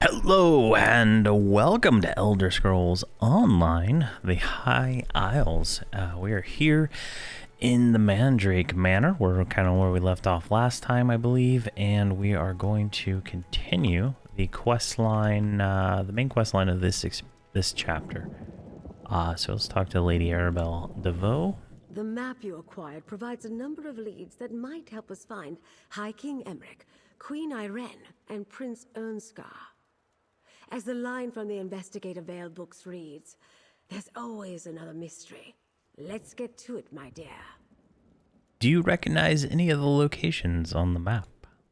Hello and welcome to Elder Scrolls Online, the High Isles. We are here in the Mandrake Manor. We're kind of where we left off last time, I believe, and we are going to continue the quest line, the main quest line of this chapter. So let's talk to Lady Arabelle DeVoe. The map you acquired provides a number of leads that might help us find High King Emmerich, Queen Irene, and Prince Ernskar. As the line from the Investigator Veil books reads, there's always another mystery. Let's get to it, my dear. Do you recognize any of the locations on the map?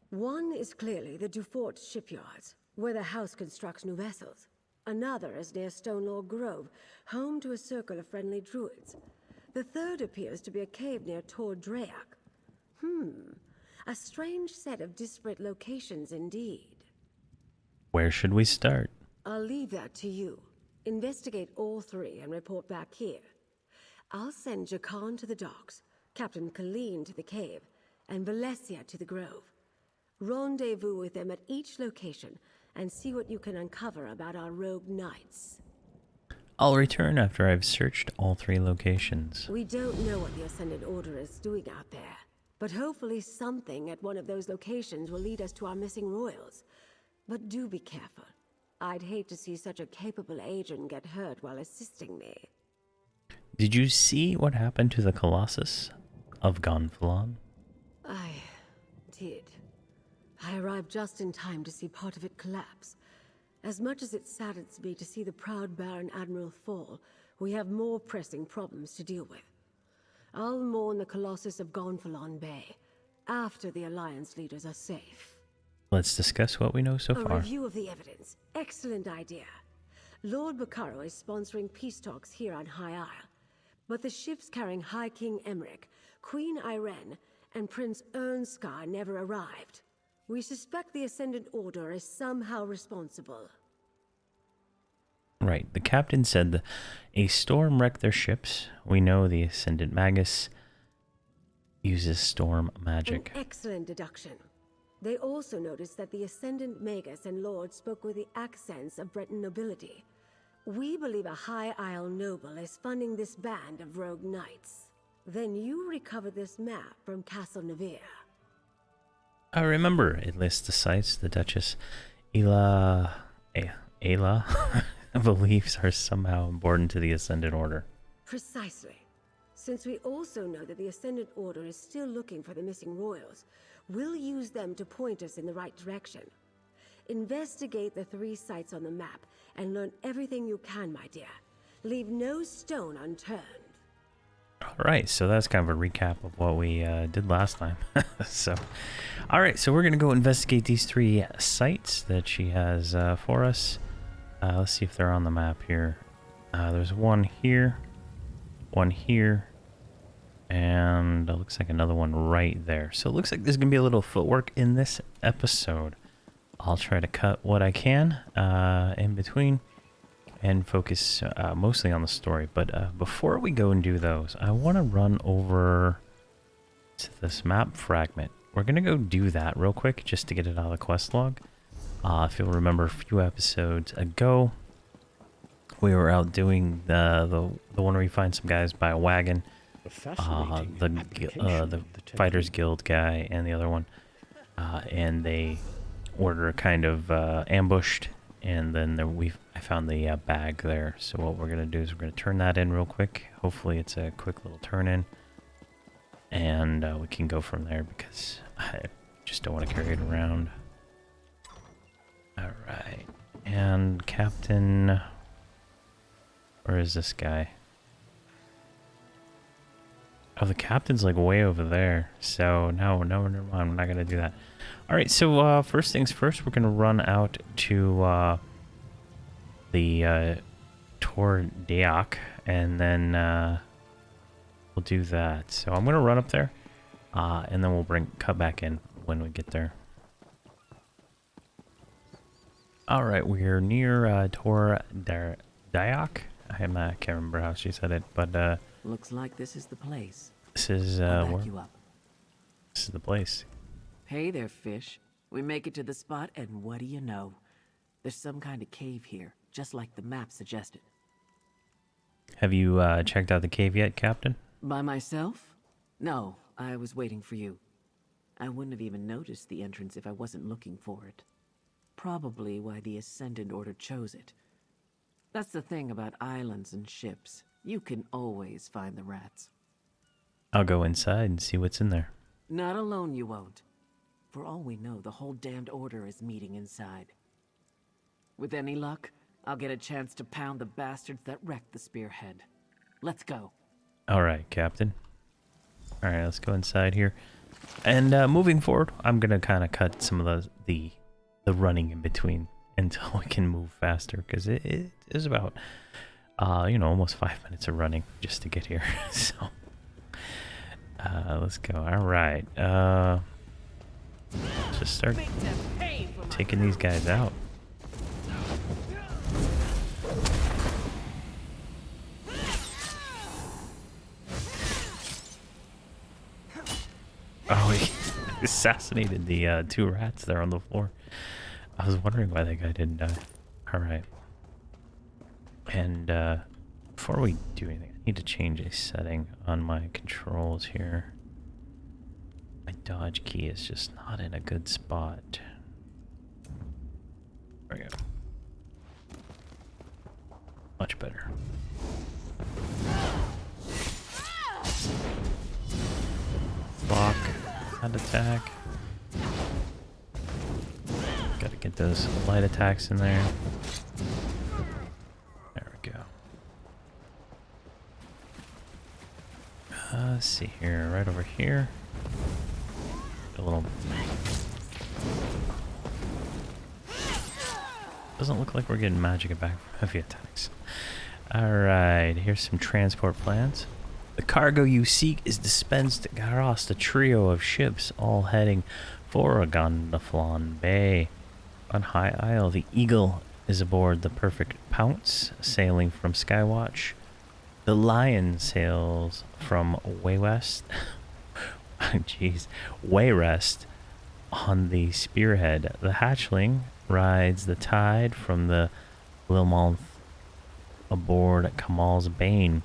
One is clearly the Dufort shipyards, where the house constructs new vessels. Another is near Stonelaw Grove, home to a circle of friendly druids. The third appears to be a cave near Tor Drayak. A strange set of disparate locations indeed. Where should we start? I'll leave that to you. Investigate all three and report back here. I'll send Jakan to the docks, Captain Colleen to the cave, and Valencia to the grove. Rendezvous with them at each location and see what you can uncover about our rogue knights. I'll return after I've searched all three locations. We don't know what the Ascended Order is doing out there, but hopefully something at one of those locations will lead us to our missing royals. But do be careful. I'd hate to see such a capable agent get hurt while assisting me. Did you see what happened to the Colossus of Gonfalon? I did. I arrived just in time to see part of it collapse. As much as it saddens me to see the proud Baron Admiral fall, we have more pressing problems to deal with. I'll mourn the Colossus of Gonfalon Bay after the Alliance leaders are safe. Let's discuss what we know so far. A review of the evidence. Excellent idea. Lord Bacaro is sponsoring peace talks here on High Isle. But the ships carrying High King Emmerich, Queen Irene, and Prince Ernskar never arrived. We suspect the Ascendant Order is somehow responsible. Right. The captain said a storm wrecked their ships. We know the Ascendant Magus uses storm magic. An excellent deduction. They also noticed that the Ascendant Magus and Lord spoke with the accents of Breton nobility. We believe a High Isle noble is funding this band of rogue knights. Then you recover this map from Castle Nevere. I remember it lists the sites the Duchess Ayla believes are somehow important to the Ascendant Order. Precisely. Since we also know that the Ascendant Order is still looking for the missing royals, we'll use them to point us in the right direction. Investigate the three sites on the map and learn everything you can, my dear. Leave no stone unturned. Alright, so that's kind of a recap of what we did last time. Alright, so we're going to go investigate these three sites that she has for us. Let's see if they're on the map here. There's one here, and it looks like another one right there. So it looks like there's going to be a little footwork in this episode. I'll try to cut what I can in between and focus mostly on the story. But before we go and do those, I want to run over to this map fragment. We're going to go do that real quick just to get it out of the quest log. If you'll remember a few episodes ago, we were out doing the one where you find some guys by a wagon. The Fighters Guild guy and the other one. And they were kind of ambushed, and then I found the bag there. So what we're going to do is we're going to turn that in real quick. Hopefully it's a quick little turn in, and we can go from there because I just don't want to carry it around. Alright, and Captain, where is this guy? Oh, the captain's like way over there. So no, never mind. I'm not gonna do that. All right. So first things first, we're gonna run out to the Tor Drayak, and then we'll do that. So I'm gonna run up there, and then we'll cut back in when we get there. All right, we're near Tor Drayak. I can't remember how she said it, but looks like this is the place. this is I'll where back you up. this is the place. Hey there, fish. We make it to the spot, and what do you know? There's some kind of cave here, just like the map suggested. Have you checked out the cave yet, Captain? By myself? No, I was waiting for you. I wouldn't have even noticed the entrance if I wasn't looking for it. Probably why the Ascendant Order chose it. That's the thing about islands and ships. You can always find the rats. I'll go inside and see what's in there. Not alone you won't. For all we know, the whole damned order is meeting inside. With any luck, I'll get a chance to pound the bastards that wrecked the spearhead. Let's go. All right, Captain. All right, let's go inside here. And moving forward, I'm gonna kind of cut some of the running in between until we can move faster, because it is about almost 5 minutes of running just to get here. So let's go. All right, just start taking these guys out. Oh, he assassinated the 2 rats there on the floor. I was wondering why that guy didn't die. Alright. And before we do anything, I need to change a setting on my controls here. My dodge key is just not in a good spot. There we go. Much better. Block, that attack. Gotta get those light attacks in there. There we go. Let's see here, right over here. A little. Doesn't look like we're getting magic back from heavy attacks. Alright, here's some transport plans. The cargo you seek is dispensed across the trio of ships, all heading for Gondaflon Bay. On High Isle, the Eagle is aboard the Perfect Pounce, sailing from Skywatch. The Lion sails from Waywest. Jeez, Wayrest on the Spearhead. The Hatchling rides the Tide from the Lilmonth aboard Kamal's Bane.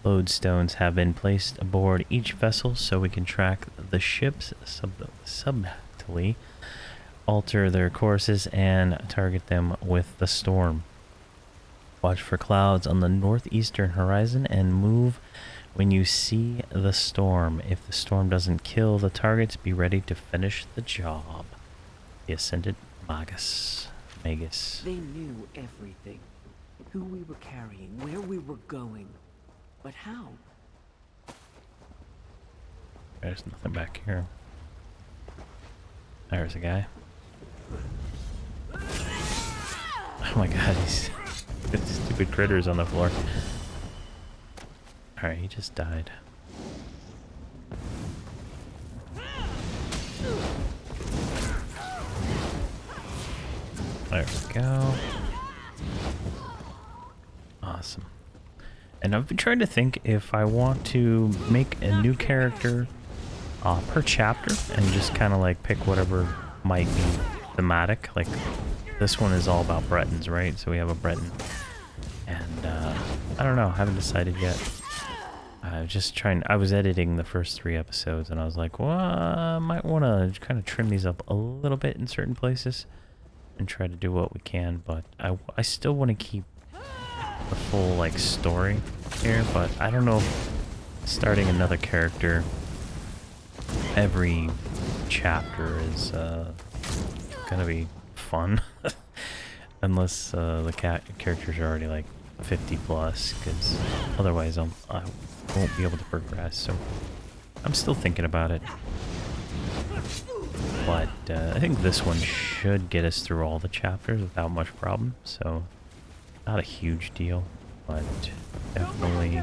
Lodestones have been placed aboard each vessel so we can track the ships subtly, alter their courses, and target them with the storm. Watch for clouds on the northeastern horizon and move when you see the storm. If the storm doesn't kill the targets, be ready to finish the job. The Ascended Magus. They knew everything. Who we were carrying, where we were going. But how? There's nothing back here. There's a guy. Oh my god, these stupid critters on the floor. Alright, he just died. There we go. Awesome. And I've been trying to think if I want to make a new character per chapter and just kind of like pick whatever might be thematic. Like this one is all about Bretons, right? So we have a Breton. And I don't know, haven't decided yet. I was editing the first 3 episodes and I was like, well, I might want to kind of trim these up a little bit in certain places and try to do what we can, but I still want to keep the full like story here, but I don't know if starting another character every chapter is gonna be fun unless the characters are already like 50 plus, because otherwise I won't be able to progress. So I'm still thinking about it, but I think this one should get us through all the chapters without much problem, so not a huge deal, but definitely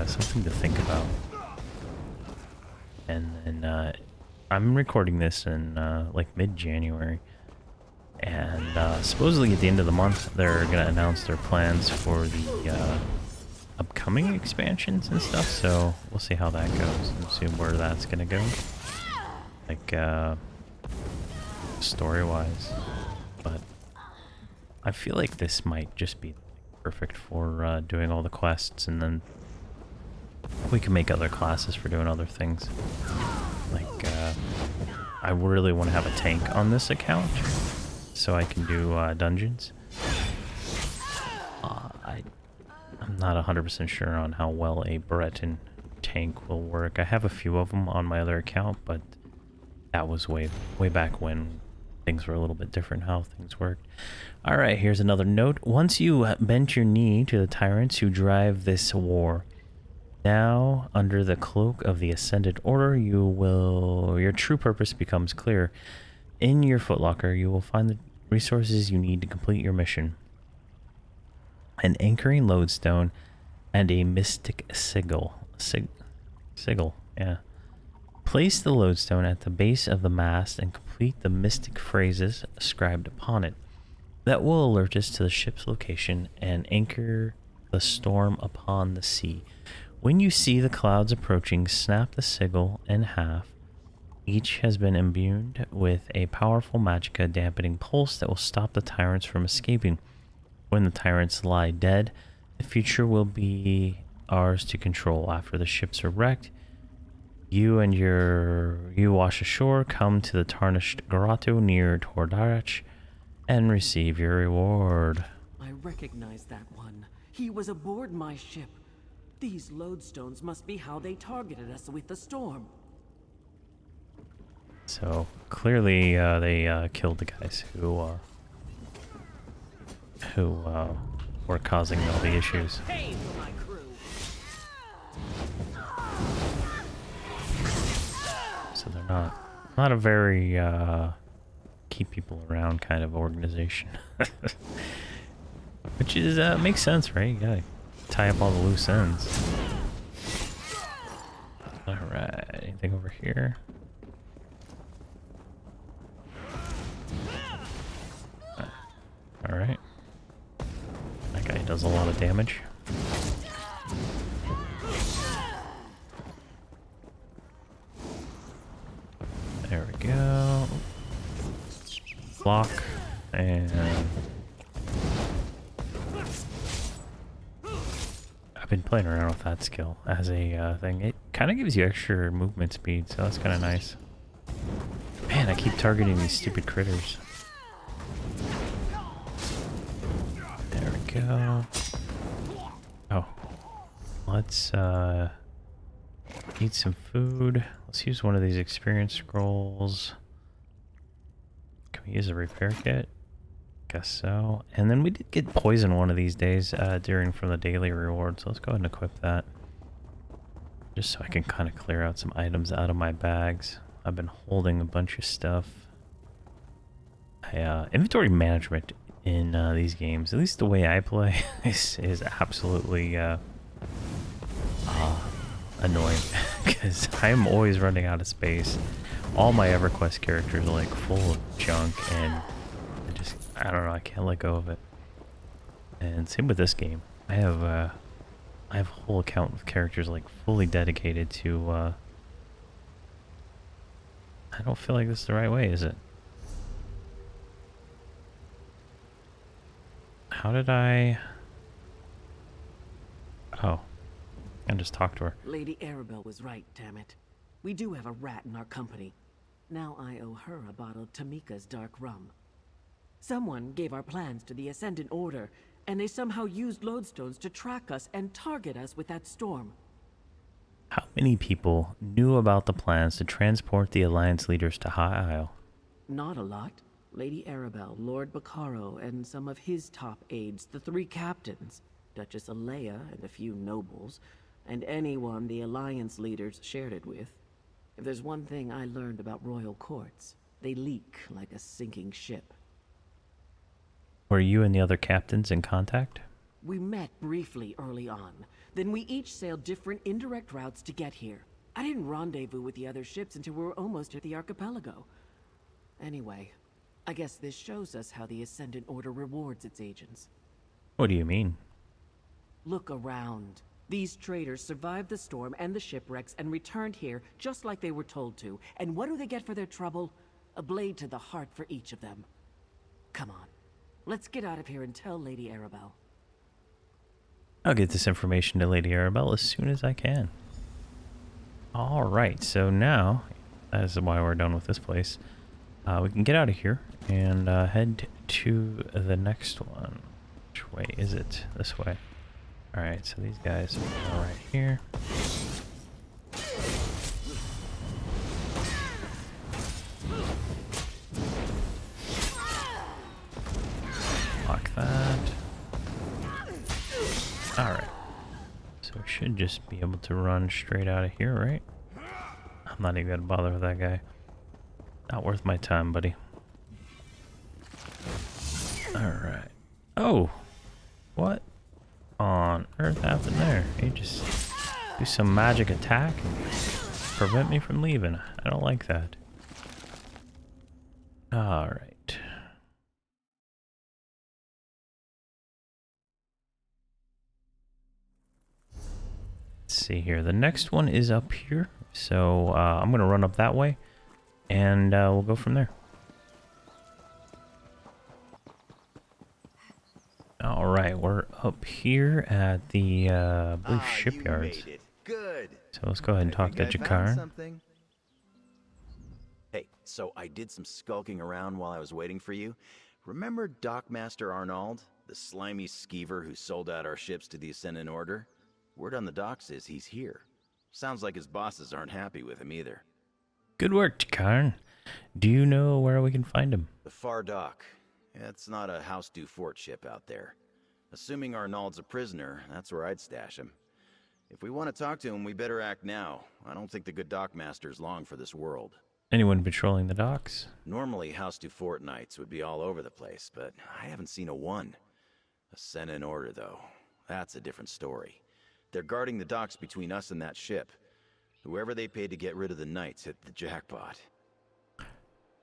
something to think about. And then I'm recording this in like mid-January, and supposedly at the end of the month they're gonna announce their plans for the upcoming expansions and stuff, so we'll see how that goes and see where that's gonna go. Like, story-wise. But I feel like this might just be perfect for doing all the quests, and then we can make other classes for doing other things. Like, I really want to have a tank on this account, so I can do dungeons. I'm not 100% sure on how well a Breton tank will work. I have a few of them on my other account, but that was way back when things were a little bit different how things worked. All right, here's another note. Once you bent your knee to the tyrants who drive this war, now under the cloak of the Ascended Order, your true purpose becomes clear. In your footlocker, you will find the resources you need to complete your mission. An anchoring lodestone and a mystic sigil. Sigil, yeah. Place the lodestone at the base of the mast and complete the mystic phrases scribed upon it. That will alert us to the ship's location and anchor the storm upon the sea. When you see the clouds approaching, snap the sigil in half. Each has been imbued with a powerful magicka dampening pulse that will stop the tyrants from escaping. When the tyrants lie dead, the future will be ours to control. After the ships are wrecked, you wash ashore, come to the tarnished grotto near Tordarach, and receive your reward. I recognize that one. He was aboard my ship. These lodestones must be how they targeted us with the storm. So clearly they killed the guys who were causing all the issues. Hey, for my crew. So they're not a very keep people around kind of organization. Which is makes sense, right? You gotta tie up all the loose ends. Alright, anything over here? Alright. That guy does a lot of damage. There we go. Block and I've been playing around with that skill as a thing. It kind of gives you extra movement speed, so that's kind of nice. Man, I keep targeting these stupid critters. There we go. Oh, let's eat some food. Let's use one of these experience scrolls. Can we use a repair kit? Guess so. And then we did get poison one of these days from the daily reward, so let's go ahead and equip that. Just so I can kind of clear out some items out of my bags. I've been holding a bunch of stuff. Inventory management in these games, at least the way I play, is absolutely annoying because I'm always running out of space. All my EverQuest characters are like full of junk, and I don't know, I can't let go of it. And same with this game. I have a whole account with characters like fully dedicated to I don't feel like this is the right way, is it? How did I... Oh. I just talked to her. Lady Arabelle was right, damn it. We do have a rat in our company. Now I owe her a bottle of Tamika's dark rum. Someone gave our plans to the Ascendant Order, and they somehow used lodestones to track us and target us with that storm. How many people knew about the plans to transport the Alliance leaders to High Isle? Not a lot. Lady Arabelle, Lord Baccaro, and some of his top aides, the 3 captains, Duchess Alea and a few nobles, and anyone the Alliance leaders shared it with. If there's one thing I learned about royal courts, they leak like a sinking ship. Were you and the other captains in contact? We met briefly early on. Then we each sailed different indirect routes to get here. I didn't rendezvous with the other ships until we were almost at the archipelago. Anyway, I guess this shows us how the Ascendant Order rewards its agents. What do you mean? Look around. These traders survived the storm and the shipwrecks and returned here just like they were told to. And what do they get for their trouble? A blade to the heart for each of them. Come on. Let's get out of here and tell Lady Arabelle. I'll get this information to Lady Arabelle as soon as I can. Alright, so now, that is why we're done with this place. We can get out of here and head to the next one. Which way is it? This way. Alright, so these guys are right here. Lock that. Alright. So we should just be able to run straight out of here, right? I'm not even gonna bother with that guy. Not worth my time, buddy. Alright. Oh! What on earth happened there? He just do some magic attack and prevent me from leaving. I don't like that. Alright. Let's see here. The next one is up here. So I'm going to run up that way and we'll go from there. All right, we're up here at the I believe shipyards. You made it. Good. So let's go ahead and talk to Jakar. Hey, so I did some skulking around while I was waiting for you. Remember Dockmaster Arnold, the slimy skeever who sold out our ships to the Ascendant Order? Word on the docks is he's here. Sounds like his bosses aren't happy with him either. Good work, Jakar. Do you know where we can find him? The far dock. It's not a House du Fort ship out there. Assuming Arnold's a prisoner, that's where I'd stash him. If we want to talk to him, we better act now. I don't think the good Dockmaster's long for this world. Anyone patrolling the docks? Normally, House du Fort knights would be all over the place, but I haven't seen a one. Ascendant Order, though. That's a different story. They're guarding the docks between us and that ship. Whoever they paid to get rid of the knights hit the jackpot.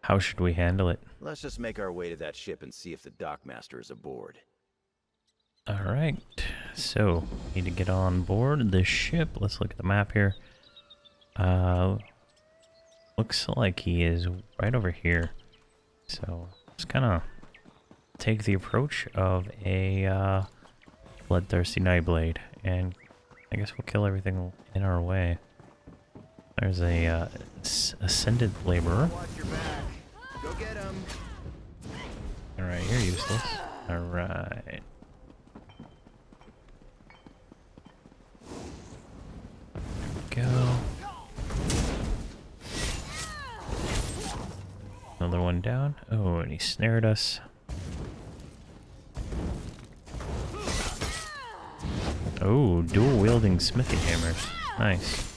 How should we handle it? Let's just make our way to that ship and see if the Dockmaster is aboard. Alright, so need to get on board this ship. Let's look at the map here. Looks like he is right over here. So let's kind of take the approach of a bloodthirsty Nightblade, and I guess we'll kill everything in our way. There's a ascended laborer. Watch your back. Go get him. Alright, you're useless. Alright. Go. Another one down. Oh, and he snared us. Oh, dual wielding smithy hammers. Nice.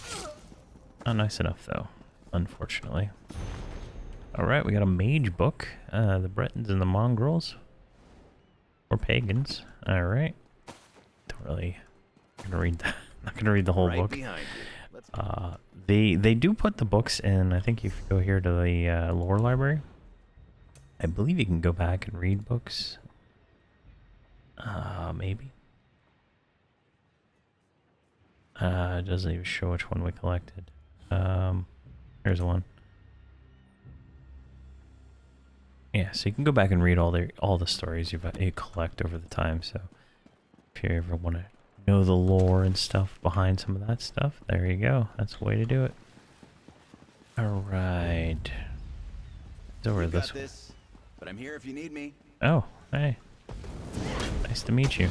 Not nice enough though, unfortunately. Alright, we got a mage book. The Bretons and the Mongrels. Or pagans. Alright. Don't really gonna read that. Not gonna read the whole book. Behind you. Let's They do put the books in. I think if you go here to the lore library, I believe you can go back and read books. Maybe. It doesn't even show which one we collected. Here's one. Yeah, so you can go back and read all the stories you collect over the time. So if you ever want to know the lore and stuff behind some of that stuff, there you go. That's the way to do it. All right. It's over this way. this, but I'm here if you need me. Oh, hey. Nice to meet you.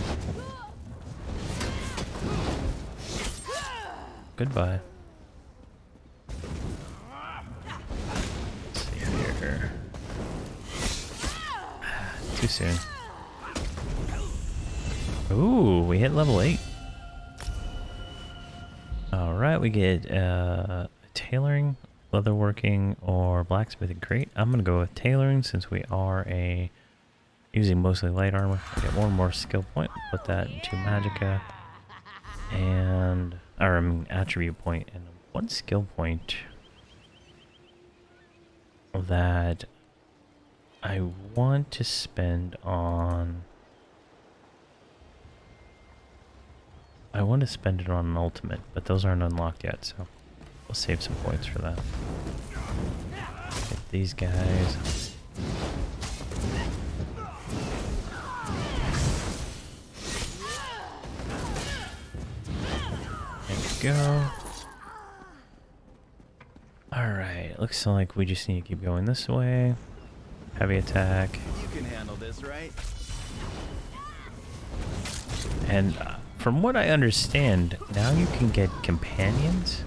Goodbye. Let's see here. Too soon. Ooh, we hit level 8. Alright, we get tailoring, leatherworking, or blacksmithing crate. I'm going to go with tailoring since we are using mostly light armor. I get one more skill point. Put that into magicka. And attribute point, and one skill point that I want to spend on I want to spend it on an ultimate, but those aren't unlocked yet, so we'll save some points for that. Get these guys. There we go. Alright, looks like we just need to keep going this way. Heavy attack. You can handle this, right? And from what I understand, now you can get companions.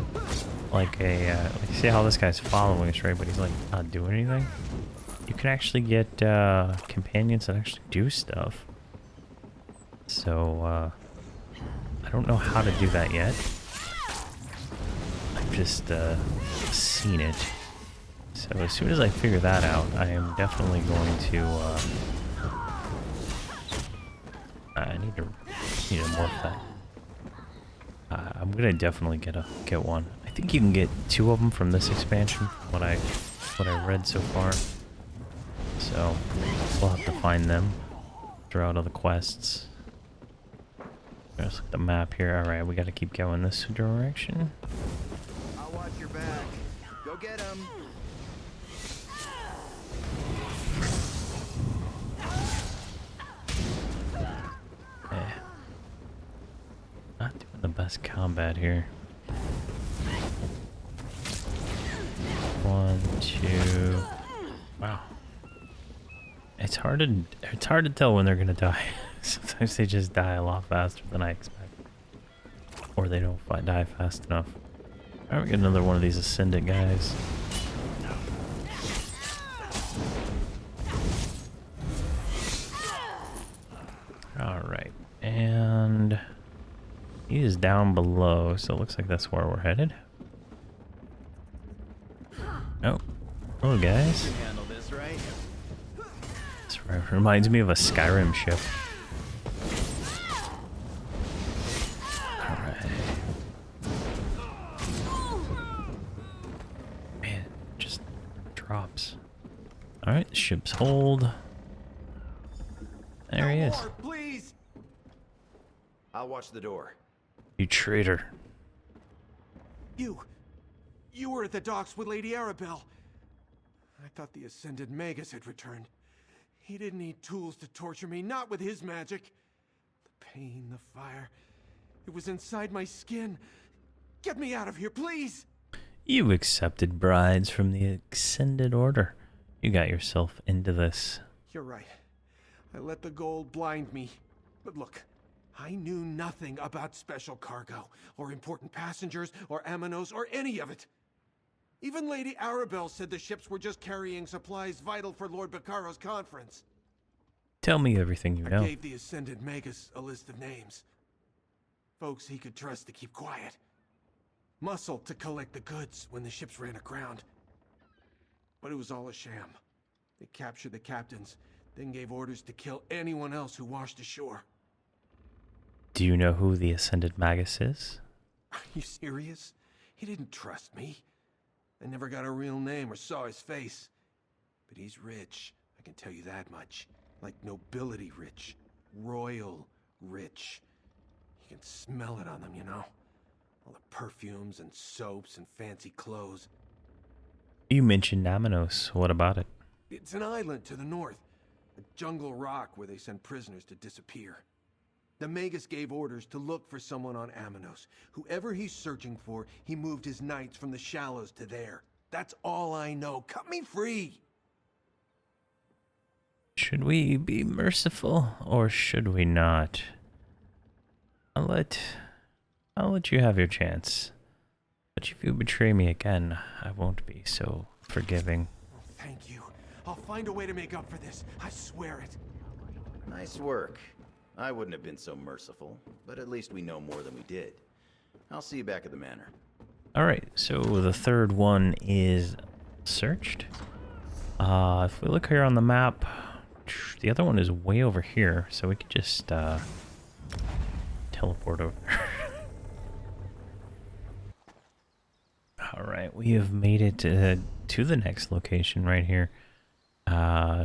Like like see how this guy's following us, right? But he's like not doing anything. You can actually get companions that actually do stuff. So I don't know how to do that yet. I've just seen it. So as soon as I figure that out, I am definitely going to. I need to morph that. I'm gonna definitely get one. I think you can get 2 of them from this expansion. What I read so far. So we'll have to find them throughout all the quests. Let's look at the map here. All right, we got to keep going this direction. I'll watch your back. Go get him. Not doing the best combat here. 1, 2. Wow. It's hard to tell when they're gonna die. Sometimes they just die a lot faster than I expect, or they don't die fast enough. All right, we got another one of these ascendant guys. All right, and he is down below, so it looks like that's where we're headed. Oh, hello guys. You can handle this, right? This reminds me of a Skyrim ship. All right. Man, just drops. All right, the ship's hold. There he is. More, please. I'll watch the door. You traitor. You were at the docks with Lady Arabelle. I thought the Ascended Magus had returned. He didn't need tools to torture me, not with his magic. The pain, the fire, it was inside my skin. Get me out of here, please! You accepted brides from the Ascended Order. You got yourself into this. You're right. I let the gold blind me. But look, I knew nothing about special cargo, or important passengers, or Amanos, or any of it. Even Lady Arabelle said the ships were just carrying supplies vital for Lord Baccaro's conference. Tell me everything you know. I gave the Ascended Magus a list of names. Folks he could trust to keep quiet. Muscle to collect the goods when the ships ran aground. But it was all a sham. They captured the captains, then gave orders to kill anyone else who washed ashore. Do you know who the Ascended Magus is? Are you serious? He didn't trust me. I never got a real name or saw his face. But he's rich, I can tell you that much. Like nobility rich. Royal rich. You can smell it on them, you know? All the perfumes and soaps and fancy clothes. You mentioned Namanos. What about it? It's an island to the north. A jungle rock where they send prisoners to disappear. The Magus gave orders to look for someone on Amanos. Whoever he's searching for, he moved his knights from the shallows to there. That's all I know. Cut me free! Should we be merciful or should we not? I'll let you have your chance. But if you betray me again, I won't be so forgiving. Oh, thank you. I'll find a way to make up for this. I swear it. Nice work. I wouldn't have been so merciful, but at least we know more than we did. I'll see you back at the manor. Alright, so the third one is searched. If we look here on the map, the other one is way over here, so we could just teleport over there. Alright, we have made it to the next location right here.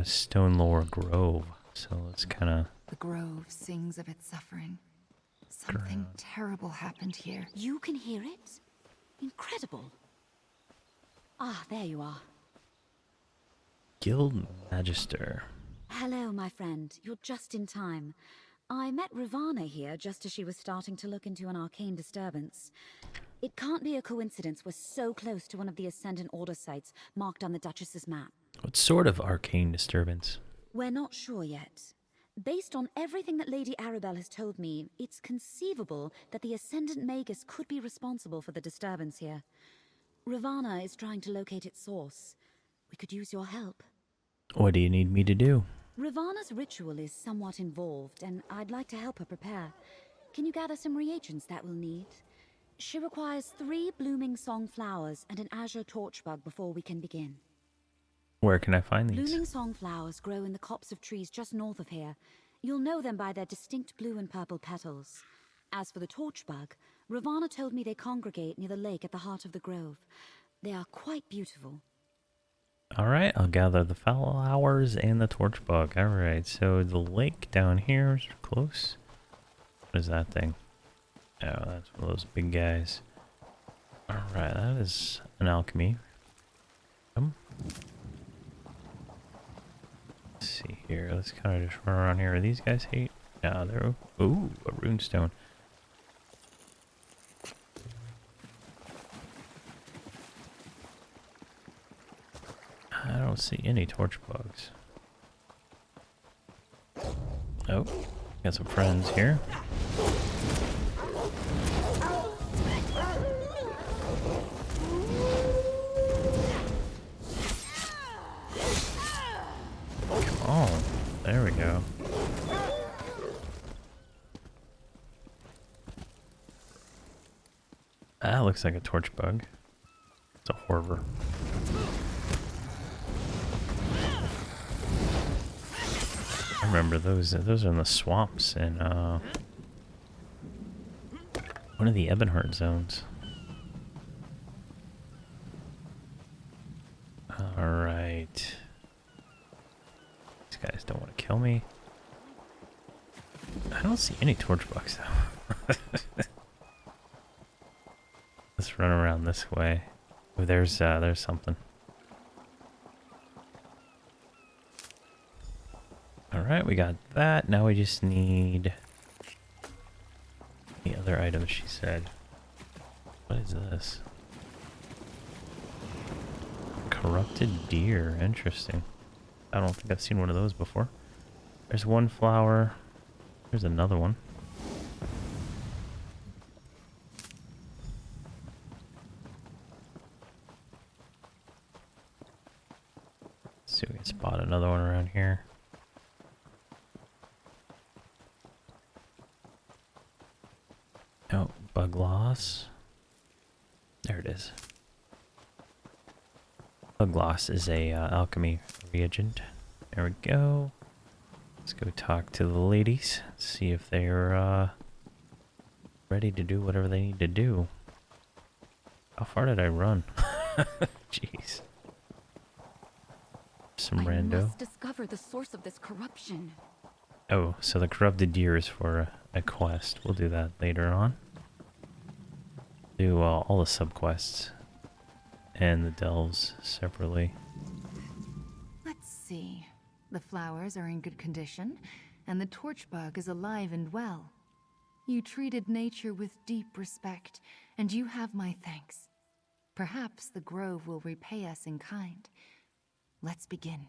Stone Lower Grove. So let's kind of... The grove sings of its suffering. Something terrible happened here. You can hear it? Incredible. Ah, there you are. Guild Magister. Hello, my friend. You're just in time. I met Ravana here just as she was starting to look into an arcane disturbance. It can't be a coincidence we're so close to one of the Ascendant Order sites marked on the Duchess's map. What sort of arcane disturbance? We're not sure yet. Based on everything that Lady Arabelle has told me, it's conceivable that the Ascendant Magus could be responsible for the disturbance here. Ravana is trying to locate its source. We could use your help. What do you need me to do? Ravana's ritual is somewhat involved, and I'd like to help her prepare. Can you gather some reagents that we'll need? She requires 3 blooming song flowers and an azure torchbug before we can begin. Where can I find these? Blooming song flowers grow in the copse of trees just north of here. You'll know them by their distinct blue and purple petals. As for the torchbug, Ravana told me they congregate near the lake at the heart of the grove. They are quite beautiful. Alright, I'll gather the flowers and the torchbug. Alright, so the lake down here is close. What is that thing? Oh, that's one of those big guys. Alright, that is an alchemy. Let's see here. Let's kind of just run around here. Are these guys hate? No, they're... Ooh, a runestone. I don't see any torch bugs. Oh, got some friends here. Come on. There we go. That looks like a torch bug. It's a horror. I remember those are in the swamps in one of the Ebonheart zones. Alright. These guys don't want to kill me. I don't see any torch bugs though. Let's run around this way. Oh, there's something. Alright, we got that. Now we just need the other items she said. What is this? Corrupted deer. Interesting. I don't think I've seen one of those before. There's one flower. There's another one. Let's see if we can spot another one around here. Oh, bug loss. There it is. Bug loss is a alchemy reagent. There we go. Let's go talk to the ladies. See if they're ready to do whatever they need to do. How far did I run? Jeez. Some rando. I must discover the source of this corruption. Oh, so the corrupted deer is for a quest. We'll do that later on. Do all the subquests and the delves separately. Let's see. The flowers are in good condition, and the torchbug is alive and well. You treated nature with deep respect, and you have my thanks. Perhaps the grove will repay us in kind. Let's begin.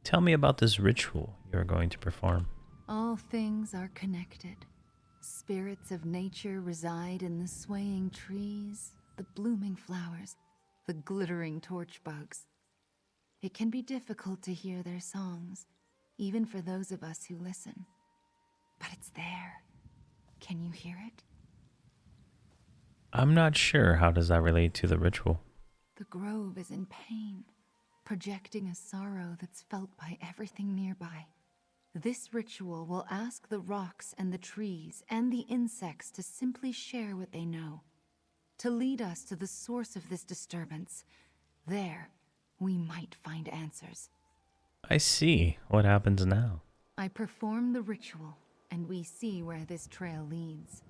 Tell me about this ritual you're going to perform. All things are connected. Spirits of nature reside in the swaying trees, the blooming flowers, the glittering torchbugs. It can be difficult to hear their songs, even for those of us who listen. But it's there. Can you hear it? I'm not sure. How does that relate to the ritual? The grove is in pain, projecting a sorrow that's felt by everything nearby. This ritual will ask the rocks and the trees and the insects to simply share what they know, to lead us to the source of this disturbance. There, we might find answers. I see. What happens now? I perform the ritual, and we see where this trail leads.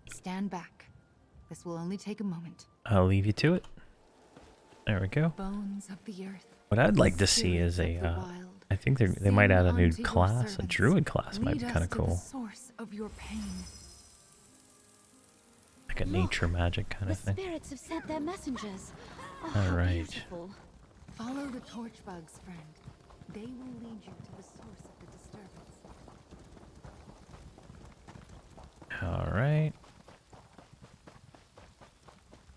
Stand back. This will only take a moment. I'll leave you to it. There we go. Bones of the earth. What I'd like to see is a, I think they might add a new class. A druid class might be kind of cool. Source of your pain. Like a nature magic kind of thing. The spirits have sent their messengers. Oh, All how right. beautiful. Follow the torch bugs, friend. They will lead you to the source of the disturbance. All right.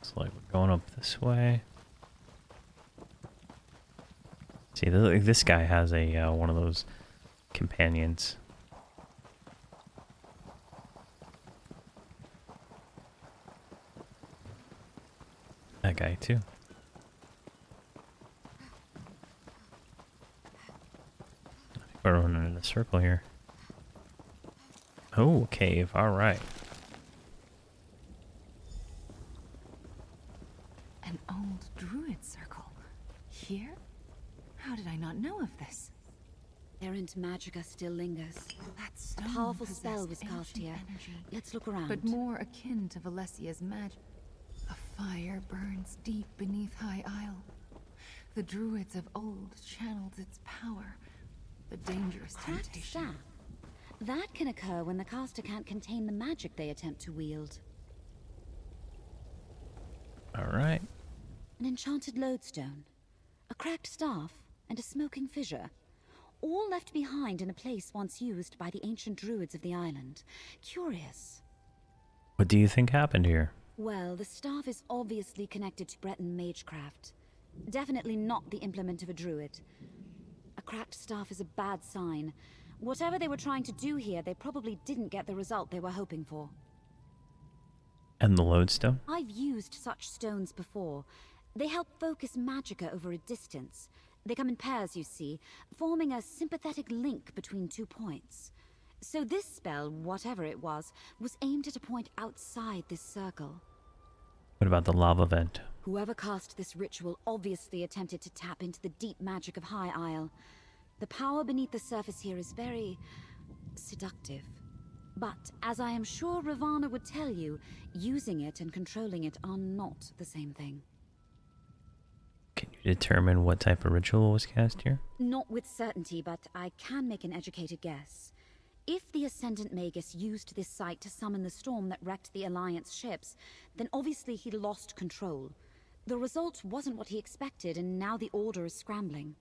Looks like we're going up this way. See, this guy has a one of those companions. That guy too. We're running in a circle here. Oh, cave. All right. An old druid circle. Here? How did I not know of this? Errant magicka still lingers. That A stone powerful possessed spell was cast ancient here. energy, Let's look around. but more akin to Valesia's magic. A fire burns deep beneath High Isle. The druids of old channeled its power, but dangerous Cracked temptation. staff. That can occur when the caster can't contain the magic they attempt to wield. All right. An enchanted lodestone, a cracked staff, and a smoking fissure. All left behind in a place once used by the ancient druids of the island. Curious. What do you think happened here? Well, the staff is obviously connected to Breton magecraft. Definitely not the implement of a druid. A cracked staff is a bad sign. Whatever they were trying to do here, they probably didn't get the result they were hoping for. And the lodestone? I've used such stones before. They help focus magicka over a distance. They come in pairs, you see, forming a sympathetic link between 2 points. So this spell, whatever it was aimed at a point outside this circle. What about the lava vent? Whoever cast this ritual obviously attempted to tap into the deep magic of High Isle. The power beneath the surface here is very seductive. But, as I am sure Ravana would tell you, using it and controlling it are not the same thing. Can you determine what type of ritual was cast here? Not with certainty, but I can make an educated guess. If the Ascendant Magus used this site to summon the storm that wrecked the Alliance ships, then obviously he lost control. The result wasn't what he expected, and now the Order is scrambling.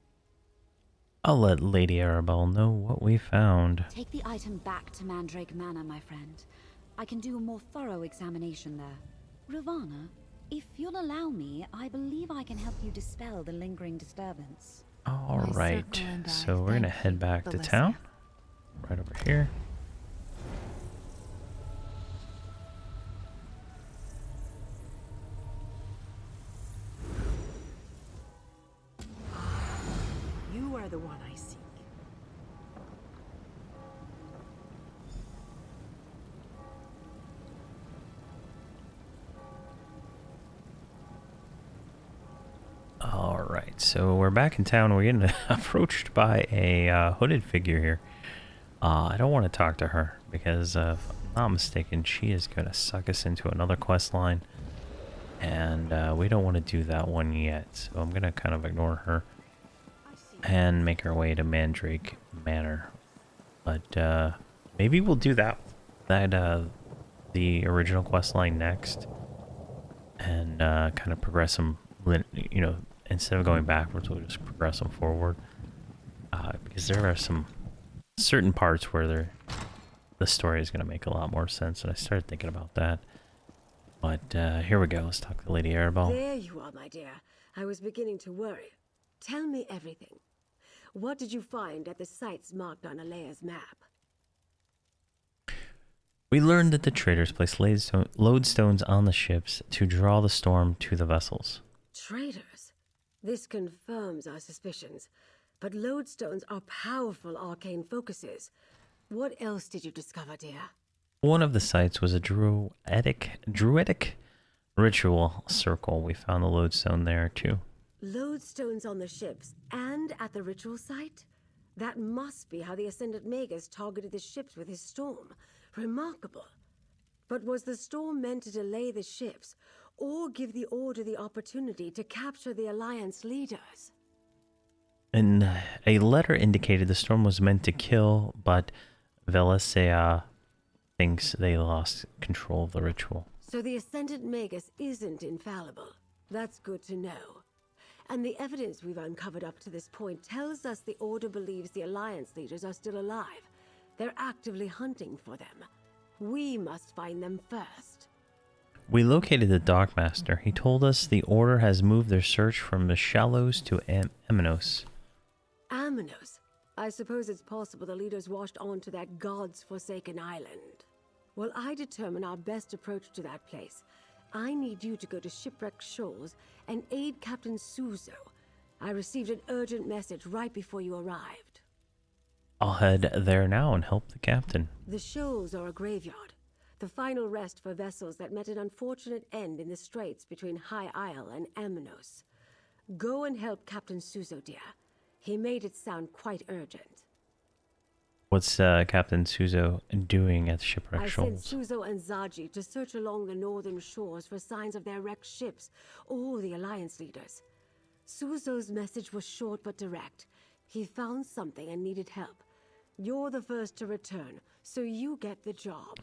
I'll let Lady Arabelle know what we found. Take the item back to Mandrake Manor, my friend. I can do a more thorough examination there. Ravana, if you'll allow me, I believe I can help you dispel the lingering disturbance. All My right, circle and I so we're gonna thank head you, back to Valencia. town. Right over here. You are the one I seek. All right, so we're back in town. We're getting approached by a hooded figure here. I don't want to talk to her because, if I'm not mistaken, she is going to suck us into another quest line. And we don't want to do that one yet. So I'm going to kind of ignore her and make our way to Mandrake Manor. But maybe we'll do that the original quest line next. And kind of progress them, you know, instead of going backwards, we'll just progress them forward. Because there are some certain parts where the story is going to make a lot more sense, and I started thinking about that. But here we go. Let's talk to Lady Arabelle. There you are, my dear. I was beginning to worry. Tell me everything. What did you find at the sites marked on Alea's map? We learned that the traders placed lodestones on the ships to draw the storm to the vessels. Traitors. This confirms our suspicions. But lodestones are powerful arcane focuses. What else did you discover, dear? One of the sites was a druidic ritual circle. We found the lodestone there too. Lodestones on the ships and at the ritual site? That must be how the Ascendant Magus targeted the ships with his storm. Remarkable. But was the storm meant to delay the ships, or give the Order the opportunity to capture the Alliance leaders? And a letter indicated the storm was meant to kill, but Velisea thinks they lost control of the ritual. So the Ascendant Magus isn't infallible. That's good to know. And the evidence we've uncovered up to this point tells us the Order believes the Alliance leaders are still alive. They're actively hunting for them. We must find them first. We located the Dockmaster. He told us the Order has moved their search from the Shallows to Amenos. Amenos? I suppose it's possible the leaders washed onto that god's forsaken island. While I determine our best approach to that place, I need you to go to Shipwreck Shoals and aid Captain Suzo. I received an urgent message right before you arrived. I'll head there now and help the captain. The shoals are a graveyard, the final rest for vessels that met an unfortunate end in the straits between High Isle and Amenos. Go and help Captain Suzo, dear. He made it sound quite urgent. What's Captain Suzo doing at the Shipwreck I Shoals? sent Suzo and Zaji to search along the northern shores for signs of their wrecked ships or the Alliance leaders. Suzo's message was short but direct. He found something and needed help. You're the first to return, so you get the job.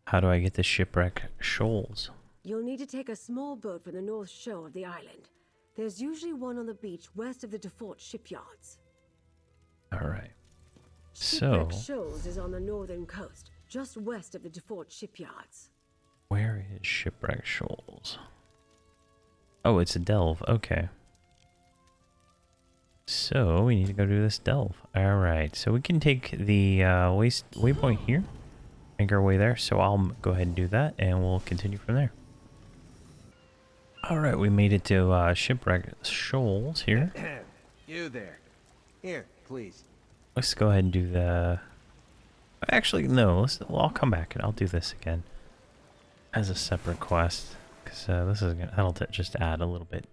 How do I get to Shipwreck Shoals? You'll need to take a small boat from the north shore of the island. There's usually one on the beach west of the default shipyards. All right. Shipwreck So, Shoals is on the northern coast, just west of the default shipyards. where is Shipwreck Shoals? Oh, it's a delve. Okay. So, we need to go do this delve. All right. So, we can take the waypoint here. Make our way there. So, I'll go ahead and do that, and we'll continue from there. All right. We made it to Shipwreck Shoals here. You there. Here, please. Let's go ahead and do the... Actually, no. I'll come back, and I'll do this again as a separate quest. Because this is that'll just add a little bit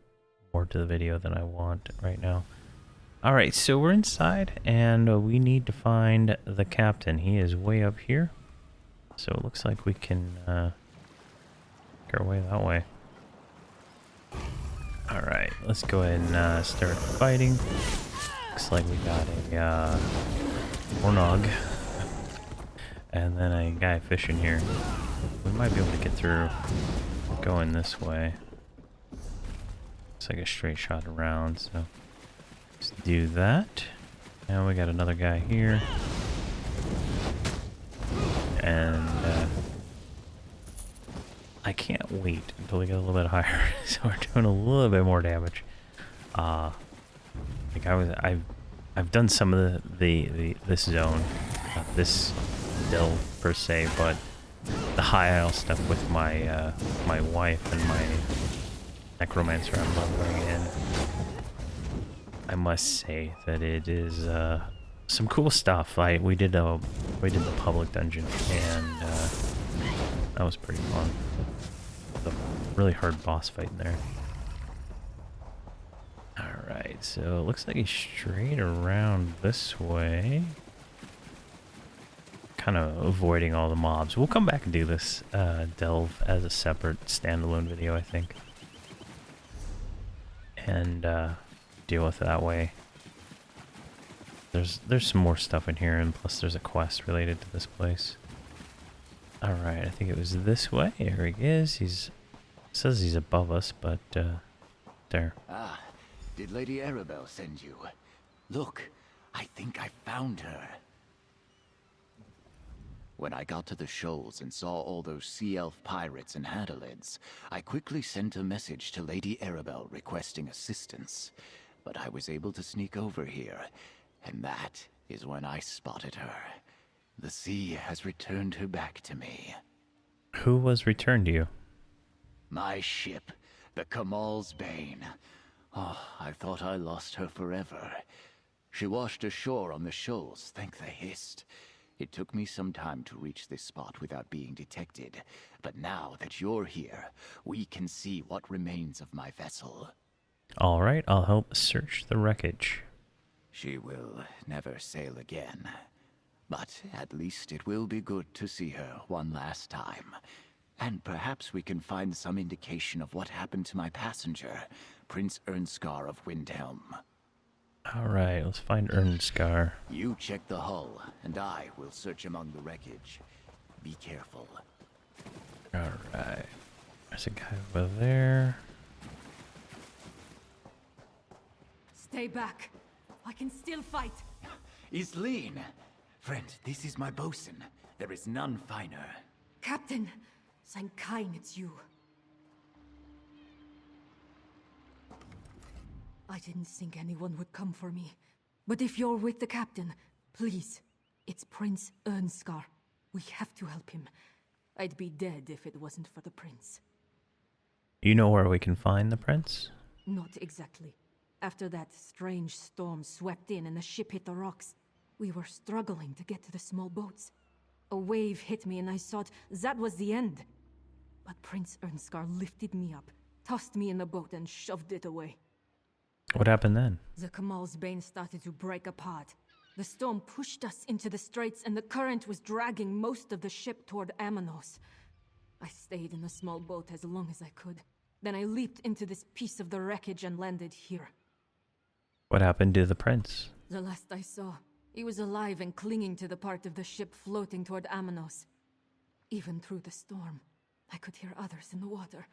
more to the video than I want right now. Alright, so we're inside, and we need to find the captain. He is way up here. So it looks like we can make our way that way. Alright, let's go ahead and start fighting. Looks like we got a Ornog. And then a guy fishing here. We might be able to get through going this way. It's like a straight shot around, so let's do that. And we got another guy here. And I can't wait until we get a little bit higher. So we're doing a little bit more damage. Like I've done some of this zone, not this delve per se, but the high isle stuff with my my wife and my necromancer I'm leveling in. I must say that it is some cool stuff. We did the public dungeon, and that was pretty fun. The really hard boss fight in there. Alright, so it looks like he's straight around this way. Kind of avoiding all the mobs. We'll come back and do this delve as a separate standalone video, I think. And deal with it that way. There's some more stuff in here, and plus there's a quest related to this place. Alright, I think it was this way. Here he is. Says he's above us, but there. Ah, did Lady Arabelle send you? Look, I think I found her. When I got to the shoals and saw all those sea elf pirates and hadalids, I quickly sent a message to Lady Arabelle requesting assistance. But I was able to sneak over here, and that is when I spotted her. The sea has returned her back to me. Who was returned to you? My ship, the Kamal's Bane. Oh, I thought I lost her forever. She washed ashore on the shoals, thank the Hist. It took me some time to reach this spot without being detected, but now that you're here, we can see what remains of my vessel. Alright, I'll help search the wreckage. She will never sail again. But at least it will be good to see her one last time. And perhaps we can find some indication of what happened to my passenger, Prince Ernskar of Windhelm. Alright, let's find Ernskar. You check the hull, and I will search among the wreckage. Be careful. Alright. There's a guy over there. Stay back. I can still fight. Isleen! Friend, this is my bosun. There is none finer. Captain, Sankain, it's you. I didn't think anyone would come for me. But if you're with the captain, please. It's Prince Ernskar. We have to help him. I'd be dead if it wasn't for the prince. You know where we can find the prince? Not exactly. After that strange storm swept in and the ship hit the rocks, we were struggling to get to the small boats. A wave hit me and I thought that was the end. But Prince Ernskar lifted me up, tossed me in the boat and shoved it away. What happened then? The Kamal's Bane started to break apart. The storm pushed us into the straits and the current was dragging most of the ship toward Amanos. I stayed in the small boat as long as I could. Then I leaped into this piece of the wreckage and landed here. What happened to the prince? The last I saw, he was alive and clinging to the part of the ship floating toward Amanos. Even through the storm, I could hear others in the water,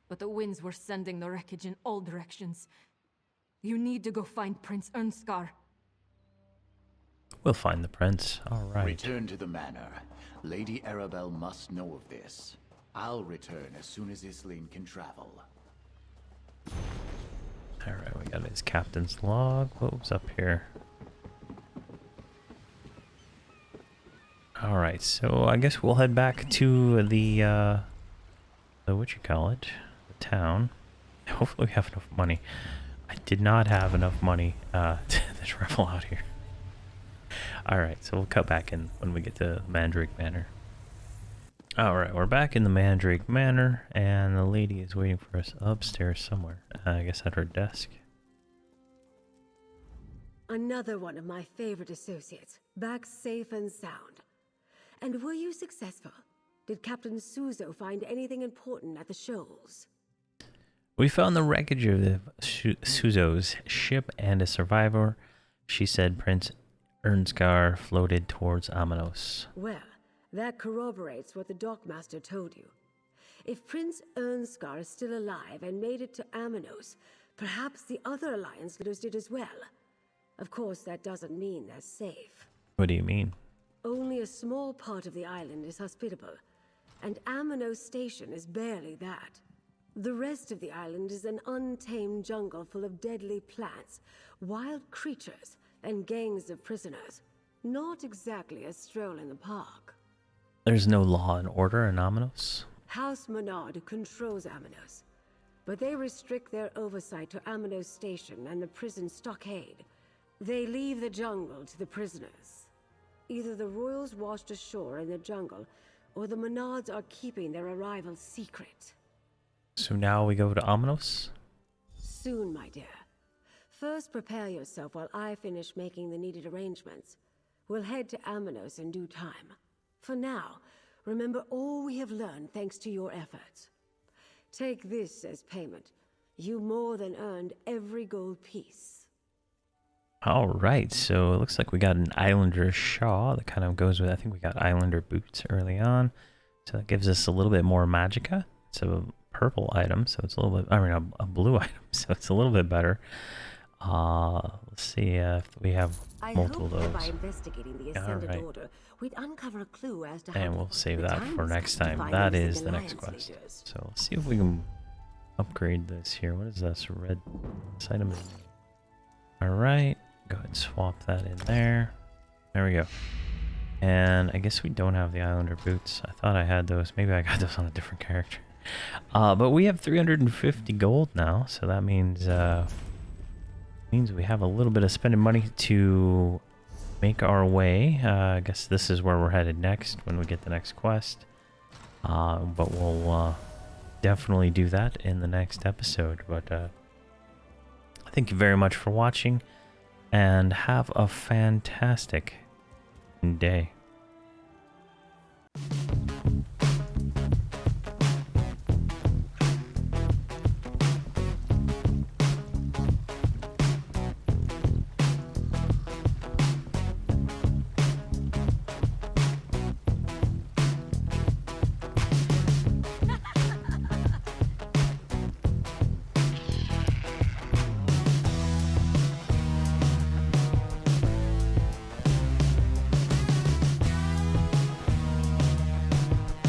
but the winds were sending the wreckage in all directions. You need to go find Prince Ernskar. We'll find the prince. Alright. Return to the manor. Lady Arabelle must know of this. I'll return as soon as Isleen can travel. Alright, we got his captain's log. What was up here? Alright, so I guess we'll head back to the the town. Hopefully we have enough money. I did not have enough money to travel out here. Alright, so we'll cut back in when we get to Mandrake Manor. Alright, we're back in the Mandrake Manor, and the lady is waiting for us upstairs somewhere. I guess at her desk. Another one of my favorite associates, back safe and sound. And were you successful? Did Captain Suzo find anything important at the shoals? We found the wreckage of the Suzo's ship and a survivor. She said Prince Ernskar floated towards Amanos. Well, that corroborates what the dockmaster told you. If Prince Ernskar is still alive and made it to Amanos, perhaps the other Alliance leaders did as well. Of course, that doesn't mean they're safe. What do you mean? Only a small part of the island is hospitable, and Amanos Station is barely that. The rest of the island is an untamed jungle full of deadly plants, wild creatures, and gangs of prisoners. Not exactly a stroll in the park. There's no law and order in Amanos? House Menard controls Amanos, but they restrict their oversight to Amanos Station and the prison stockade. They leave the jungle to the prisoners. Either the royals washed ashore in the jungle, or the Menards are keeping their arrival secret. So now we go to Amanos? Soon, my dear. First, prepare yourself while I finish making the needed arrangements. We'll head to Amanos in due time. For now, remember all we have learned thanks to your efforts. Take this as payment. You more than earned every gold piece. Alright, so it looks like we got an Islander Shaw that kind of goes with, I think we got Islander boots early on. So that gives us a little bit more magicka. It's a purple item, so it's a little bit, a blue item, so it's a little bit better. Let's see if we have multiple of those. By investigating the Ascended Order, we'd uncover a clue as to how and we'll save that for next time. That is the next quest. So let's see if we can upgrade this here. What is this? Red. This item is. Alright. Go ahead and swap that in there. There we go. And I guess we don't have the Islander boots. I thought I had those. Maybe I got those on a different character. But we have 350 gold now, so that means we have a little bit of spending money to make our way. I guess this is where we're headed next when we get the next quest. But we'll definitely do that in the next episode. But thank you very much for watching, and have a fantastic day.